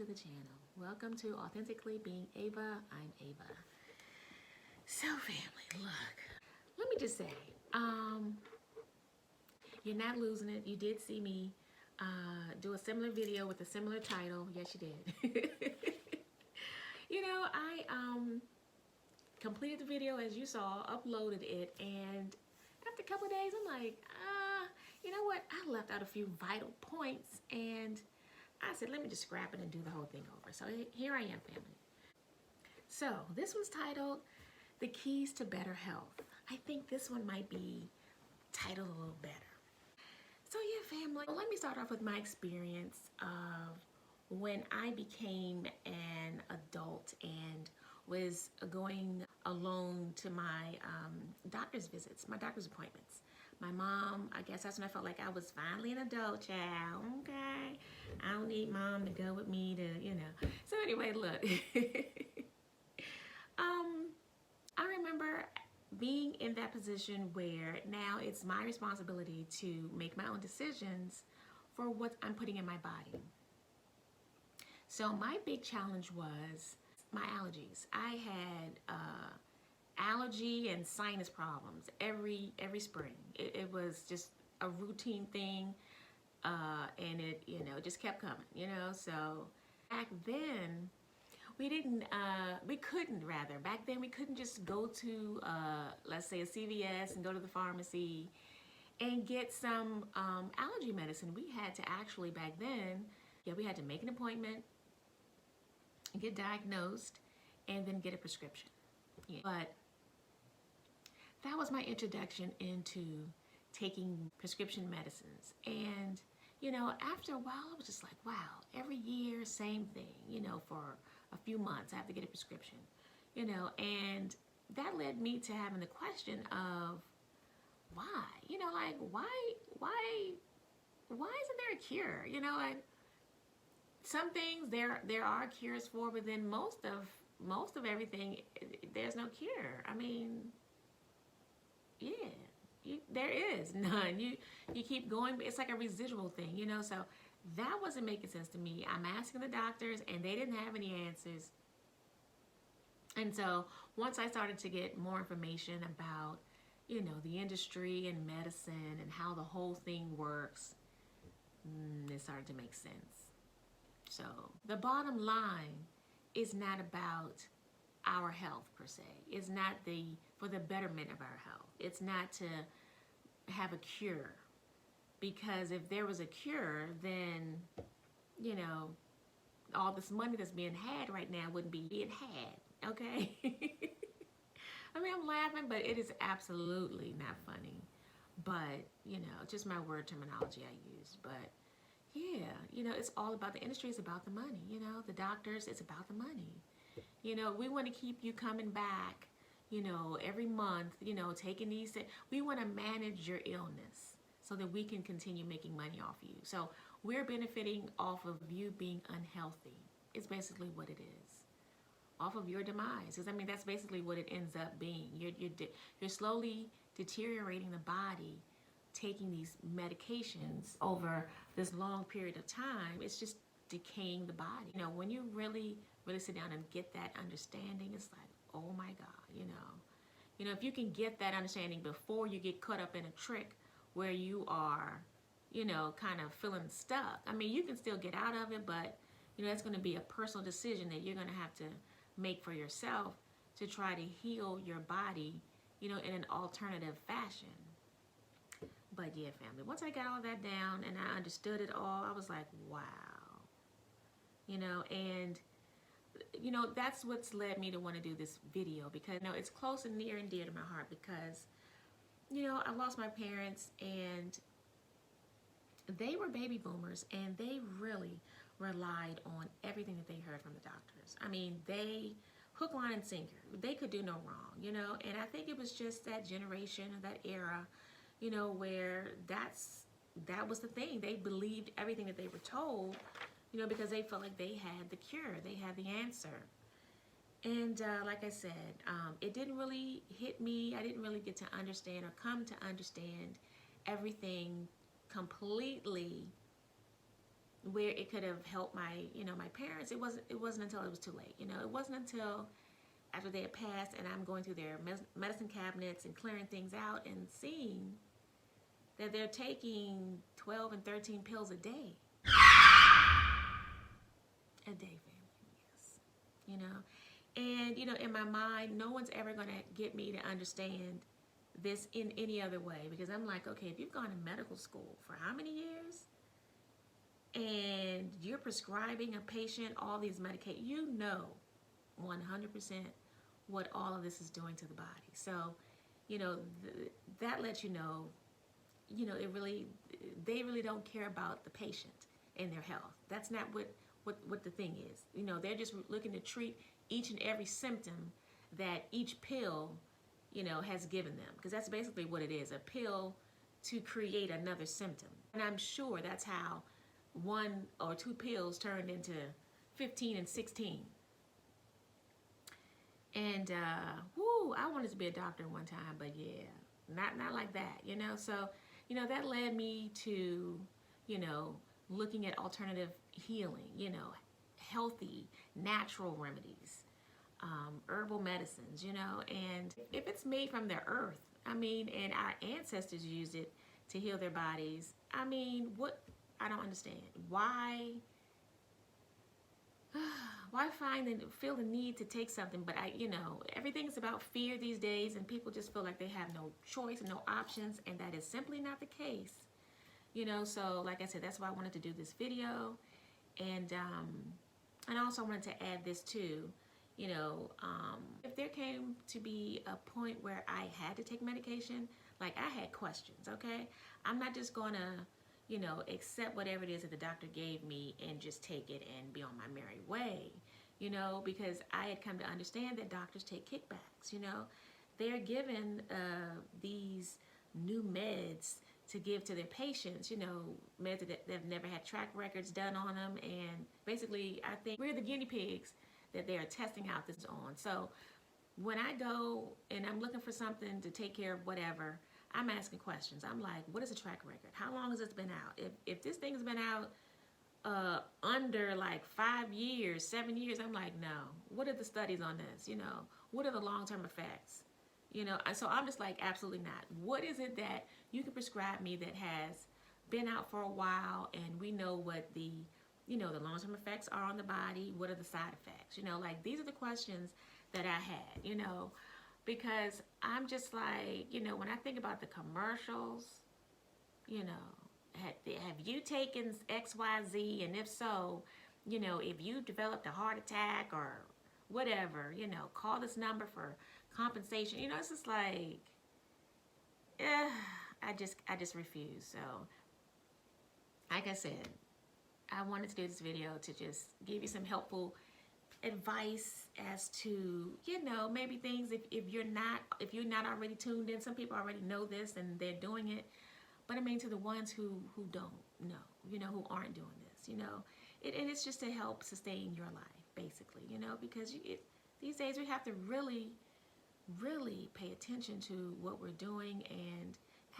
to the channel. Welcome to Authentically Being Ava. I'm Ava. So family, look, let me just say, you're not losing it. You did see me do a similar video with a similar title. Yes, you did. You know, I completed the video as you saw, uploaded it, and after a couple of days, I'm like, you know what? I left out a few vital points, and I said, let me just scrap it and do the whole thing over. So here I am, family. So this one's titled The Keys to Better Health. I think this one might be titled a little better. So yeah, family, let me start off with my experience of when I became an adult and was going alone to my doctor's visits, my doctor's appointments. My mom, I guess that's when I felt like I was finally an adult child. Okay, I don't need mom to go with me to, you know. So anyway, look, I remember being in that position where now it's my responsibility to make my own decisions for what I'm putting in my body. So my big challenge was my allergies. I had allergy and sinus problems every spring. It was just a routine thing, and it just kept coming. So back then back then we couldn't just go to let's say a CVS and go to the pharmacy and get some allergy medicine. We had to actually back then, we had to make an appointment, get diagnosed, and then get a prescription. Yeah. But that was my introduction into taking prescription medicines. And, after a while, I was just like, wow, every year, same thing, for a few months, I have to get a prescription, and that led me to having the question of why, why isn't there a cure? Some things there are cures for, but then most of everything, there's no cure. I mean, yeah, there is none. You keep going, but it's like a residual thing, so that wasn't making sense to me. I'm asking the doctors and they didn't have any answers. And so once I started to get more information about, the industry and medicine and how the whole thing works, it started to make sense. So the bottom line is not about our health per se. It's not for the betterment of our health. It's not to have a cure, because if there was a cure, then all this money that's being had right now wouldn't be being had. Okay. I mean, I'm laughing, but it is absolutely not funny. But just my word terminology I use. But yeah, it's all about the industry. It's about the money. The doctors, it's about the money. We want to keep you coming back, every month, taking these. We want to manage your illness so that we can continue making money off you. So we're benefiting off of you being unhealthy. It's basically what it is. Off of your demise. Because I mean, that's basically what it ends up being. You're slowly deteriorating the body, taking these medications over this long period of time. It's just decaying the body. When you really sit down and get that understanding, it's like, oh my God, if you can get that understanding before you get caught up in a trick where you are, kind of feeling stuck. I mean, you can still get out of it, but it's going to be a personal decision that you're going to have to make for yourself to try to heal your body, in an alternative fashion. But yeah, family, once I got all that down and I understood it all, I was like, wow. And that's what's led me to want to do this video, because it's close and near and dear to my heart, because I lost my parents and they were baby boomers, and they really relied on everything that they heard from the doctors. I mean, they hook, line, and sinker. They could do no wrong, and I think it was just that generation or that era, where that was the thing. They believed everything that they were told, because they felt like they had the cure, they had the answer. And like I said, it didn't really hit me. I didn't really get to understand or come to understand everything completely where it could have helped my, my parents. It wasn't until it was too late. It wasn't until after they had passed and I'm going through their medicine cabinets and clearing things out and seeing that they're taking 12 and 13 pills a day. A day, family, yes. And in my mind, no one's ever going to get me to understand this in any other way, because I'm like, okay, if you've gone to medical school for how many years and you're prescribing a patient all these medications, 100% what all of this is doing to the body. So, that lets they really don't care about the patient and their health. That's not what the thing is. They're just looking to treat each and every symptom that each pill, has given them. Because that's basically what it is, a pill to create another symptom. And I'm sure that's how 1 or 2 pills turned into 15 and 16. And, I wanted to be a doctor one time, but yeah, not like that, So, that led me to, looking at alternative healing, healthy, natural remedies, herbal medicines, and if it's made from the earth, and our ancestors used it to heal their bodies, I don't understand. Why feel the need to take something? But everything's about fear these days, and people just feel like they have no choice and no options, and that is simply not the case. So like I said, that's why I wanted to do this video, and I also wanted to add this too. If there came to be a point where I had to take medication, like I had questions, okay? I'm not just gonna, accept whatever it is that the doctor gave me and just take it and be on my merry way, because I had come to understand that doctors take kickbacks, They're given these new meds to give to their patients, meds that they've never had track records done on them, and basically I think we're the guinea pigs that they are testing out this on. So when I go and I'm looking for something to take care of whatever, I'm asking questions. I'm like, what is a track record? How long has this been out? If this thing's been out under like 5 years, 7 years, I'm like, no. What are the studies on this? What are the long-term effects? So I'm just like, absolutely not. What is it that you can prescribe me that has been out for a while, and we know what the long-term effects are on the body? What are the side effects? Like, these are the questions that I had, because I'm just like, when I think about the commercials, have you taken X, Y, Z? And if so, if you developed a heart attack or whatever, call this number for compensation. It's just like, I just refuse. So, like I said, I wanted to do this video to just give you some helpful advice as to, maybe things if you're not already tuned in. Some people already know this and they're doing it, but to the ones who don't know, who aren't doing this, and it's just to help sustain your life, basically, because these days we have to really pay attention to what we're doing and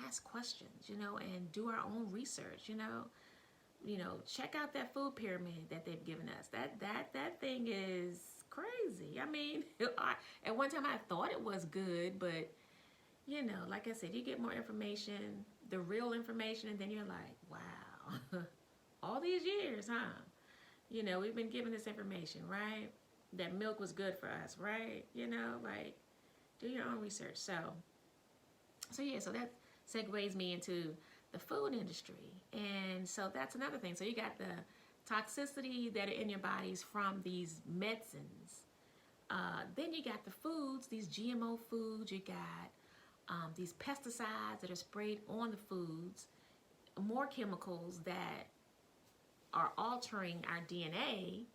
ask questions, and do our own research, check out that food pyramid that they've given us. That thing is crazy. At one time I thought it was good, but like I said, you get more information, the real information, and then you're like, wow, all these years, huh? We've been given this information, right? That milk was good for us, right? Like, do your own research. So yeah, so that segues me into the food industry. And so that's another thing. So you got the toxicity that are in your bodies from these medicines. Then you got the foods, these GMO foods. You got these pesticides that are sprayed on the foods, more chemicals that are altering our DNA.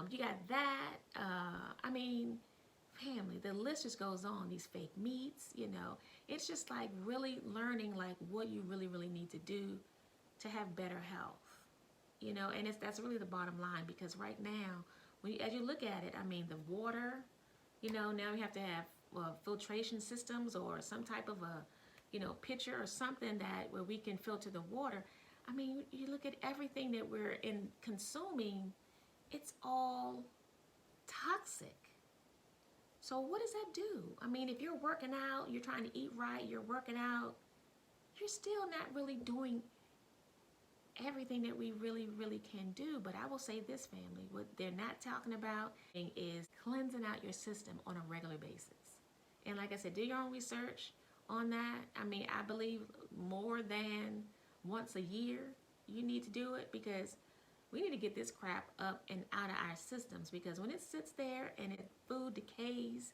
You got that. Family, the list just goes on. These fake meats, it's just like really learning like what you really need to do to have better health, and that's really the bottom line, because right now, as you look at it, the water, now we have to have filtration systems or some type of a, pitcher or something where we can filter the water. I mean, you look at everything that we're in consuming, it's all toxic. So what does that do? I mean, if you're working out, you're trying to eat right, you're working out, you're still not really doing everything that we really can do. But I will say this, family, what they're not talking about is cleansing out your system on a regular basis. And like I said, do your own research on that. I mean, I believe more than once a year you need to do it, because we need to get this crap up and out of our systems, because when it sits there and food decays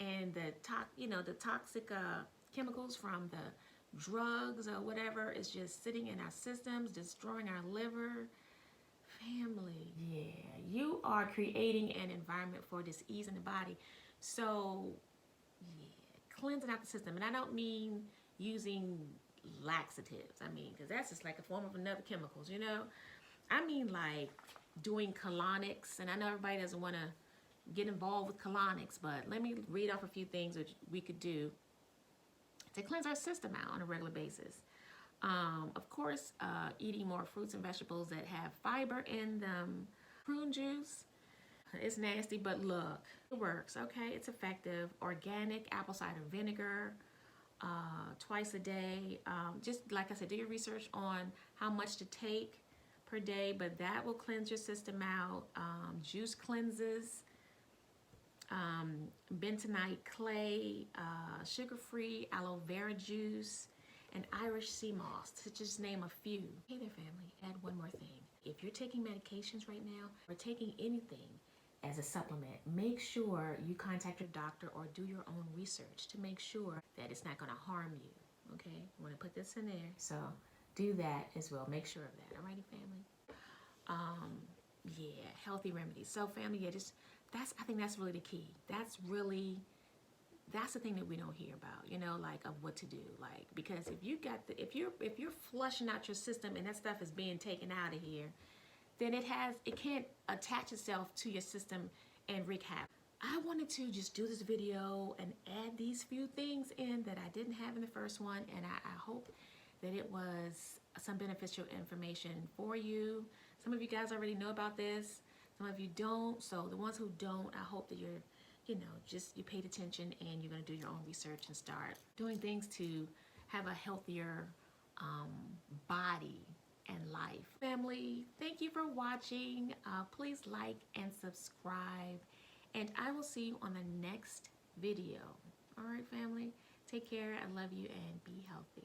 and the toxic chemicals from the drugs or whatever is just sitting in our systems, destroying our liver. Family, yeah, you are creating an environment for disease in the body. So, yeah, cleansing out the system. And I don't mean using laxatives. I mean, because that's just like a form of another chemicals, you know? I mean like doing colonics. And I know everybody doesn't want to get involved with colonics, but let me read off a few things that we could do to cleanse our system out on a regular basis. Of course, eating more fruits and vegetables that have fiber in them. Prune juice, it's nasty, but look, it works, okay? It's effective. Organic apple cider vinegar, twice a day. Just like I said, do your research on how much to take per day, but that will cleanse your system out. Juice cleanses. Bentonite clay, sugar-free aloe vera juice, and Irish sea moss, to just name a few. Hey there, family, add one more thing. If you're taking medications right now or taking anything as a supplement, make sure you contact your doctor or do your own research to make sure that it's not going to harm you, okay? I want to put this in there, so do that as well. Make sure of that, alrighty, family? Yeah, healthy remedies. So, family, yeah, I think that's really the key. That's the thing that we don't hear about, you know, like of what to do. Like, because if you're flushing out your system and that stuff is being taken out of here, then it can't attach itself to your system and wreak havoc. I wanted to just do this video and add these few things in that I didn't have in the first one, and I hope that it was some beneficial information for you. Some of you guys already know about this. Some of you don't. So the ones who don't, I hope that you're, you paid attention and you're going to do your own research and start doing things to have a healthier body and life. Family, thank you for watching. Please like and subscribe. And I will see you on the next video. All right, family. Take care. I love you and be healthy.